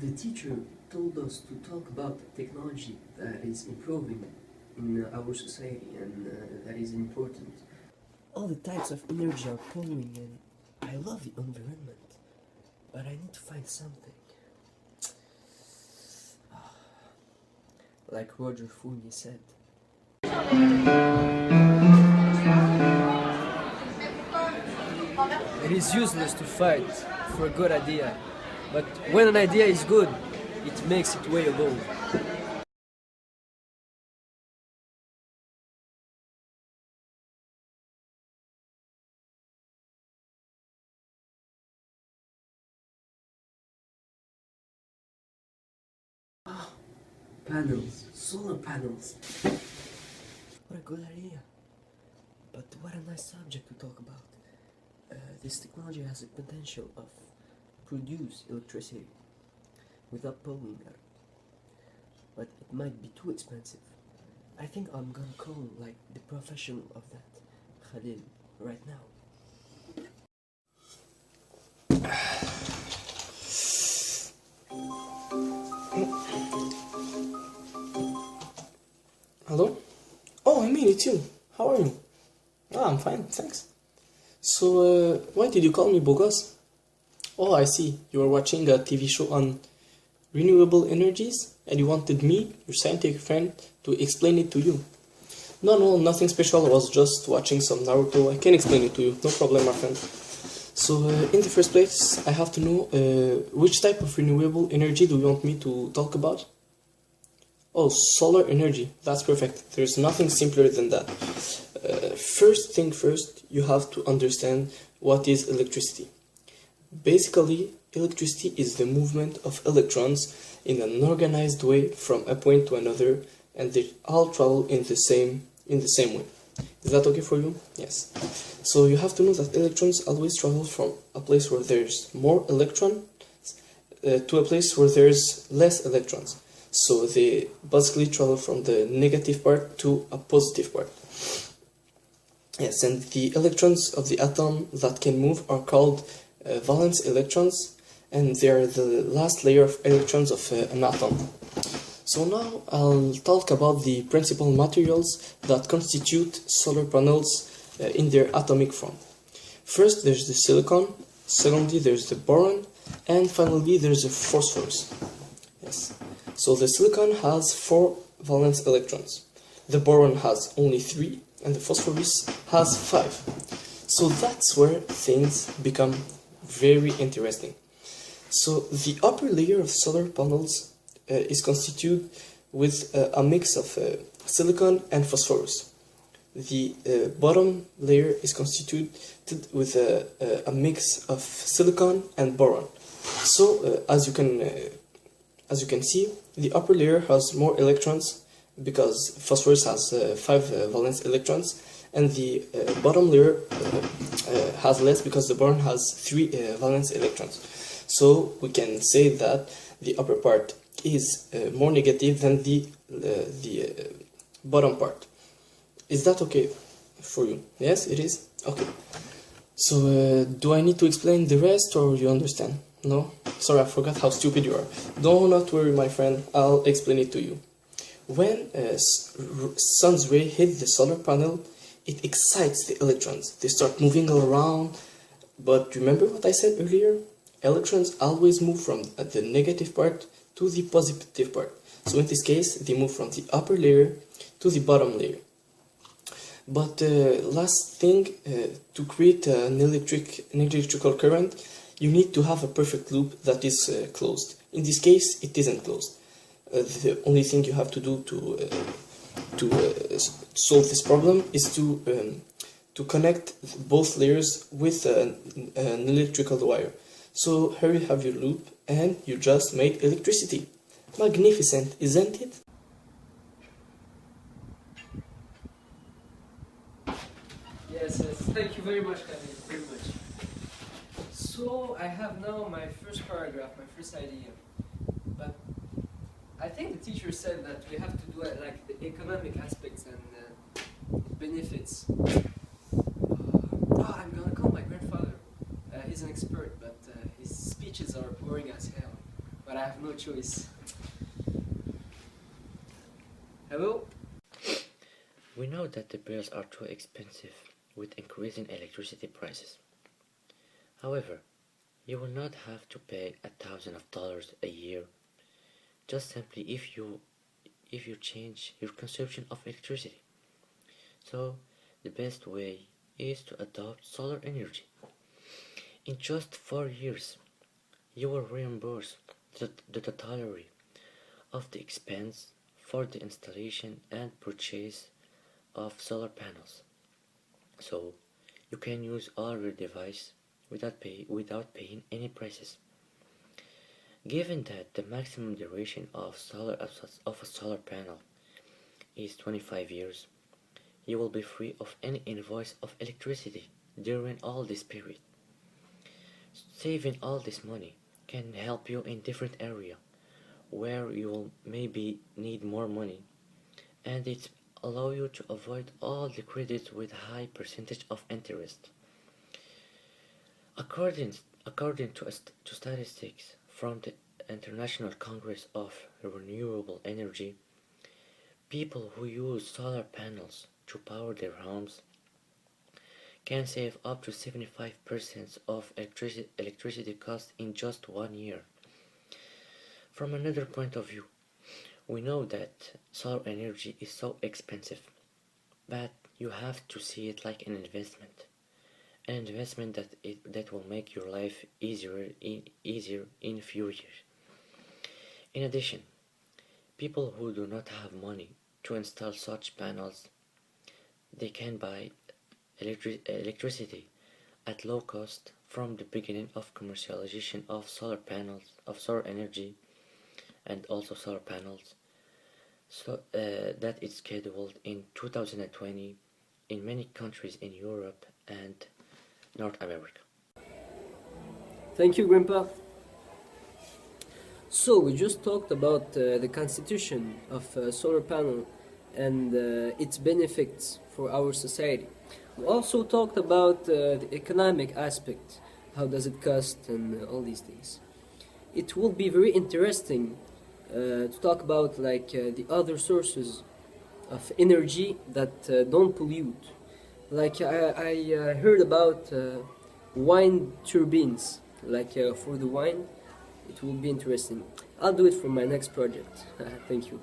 The teacher told us to talk about technology that is improving in our society and that is important. All the types of energy are polluting and I love the environment, but I need to find something. Like Roger Fournier said. It is useless to fight for a good idea, but when an idea is good, it makes its way alone. Panels, solar panels. What a good idea. But what a nice subject to talk about. This technology has the potential of produce electricity without polluting it. But it might be too expensive. I think I'm gonna call like the professional of that, Khalil, right now. Hello? Oh, Amine, it's you. How are you? Ah, I'm fine, thanks. So, why did you call me bogus? Oh, I see. You were watching a TV show on renewable energies and you wanted me, your scientific friend, to explain it to you. No, nothing special. I was just watching some Naruto. I can explain it to you. No problem, my friend. So, in the first place, I have to know which type of renewable energy do you want me to talk about? Oh, solar energy. That's perfect. There's nothing simpler than that. First thing first, you have to understand what is electricity. Basically, electricity is the movement of electrons in an organized way from a point to another, and they all travel in the same way. Is that okay for you? Yes. So you have to know that electrons always travel from a place where there's more electrons to a place where there's less electrons. So they basically travel from the negative part to a positive part. Yes, and the electrons of the atom that can move are called valence electrons, and they are the last layer of electrons of an atom. So now I'll talk about the principal materials that constitute solar panels in their atomic form. First there's the silicon, secondly there's the boron, and finally there's the phosphorus. Yes. So the silicon has 4 valence electrons, the boron has only 3, and the phosphorus has 5. So that's where things become very interesting. So the upper layer of solar panels is constituted with a mix of silicon and phosphorus. The bottom layer is constituted with a mix of silicon and boron. So as you can see, the upper layer has more electrons because phosphorus has 5 valence electrons, and the bottom layer has less because the boron has 3 valence electrons. So we can say that the upper part is more negative than the bottom part. Is that okay for you? Yes, it is? Okay. So do I need to explain the rest, or you understand? No? Sorry, I forgot how stupid you are. Do not worry, my friend, I'll explain it to you. When sun's ray hits the solar panel, it excites the electrons. They start moving all around. But remember what I said earlier? Electrons always move from the negative part to the positive part. So in this case, they move from the upper layer to the bottom layer. But last thing, to create an electrical current, you need to have a perfect loop that is closed. In this case, it isn't closed. The only thing you have to do to solve this problem is to connect both layers with an electrical wire. So here you have your loop, and you just made electricity. Magnificent, isn't it? Yes, thank you very much, Khalil, very much. So I have now my first paragraph, my first idea. But I think the teacher said that we have to do like the economic aspects and benefits. I'm gonna call my grandfather. He's an expert, but his speeches are boring as hell. But I have no choice. Hello? We know that the bills are too expensive with increasing electricity prices. However, you will not have to pay $1,000 a year just simply if you change your consumption of electricity. So, the best way is to adopt solar energy. In just 4 years, you will reimburse the totality of the expense for the installation and purchase of solar panels. So, you can use all your device without paying any prices. Given that the maximum duration of a solar panel is 25 years, you will be free of any invoice of electricity during all this period. Saving all this money can help you in different area where you will maybe need more money, and it allow you to avoid all the credits with high percentage of interest. According to statistics from the International Congress of Renewable Energy, people who use solar panels to power their homes can save up to 75% of electricity costs in just 1 year. From another point of view, we know that solar energy is so expensive, but you have to see it like an investment that will make your life easier in few years. In addition, people who do not have money to install such panels, they can buy electricity at low cost from the beginning of commercialization of solar energy, and also solar panels. So that is scheduled in 2020 in many countries in Europe and North America. Thank you, Grandpa. So we just talked about the constitution of solar panel and its benefits for our society. We also talked about the economic aspect, how does it cost, and all these things. It will be very interesting to talk about the other sources of energy that don't pollute. I heard about wind turbines, for the wind. It will be interesting. I'll do it for my next project. Thank you.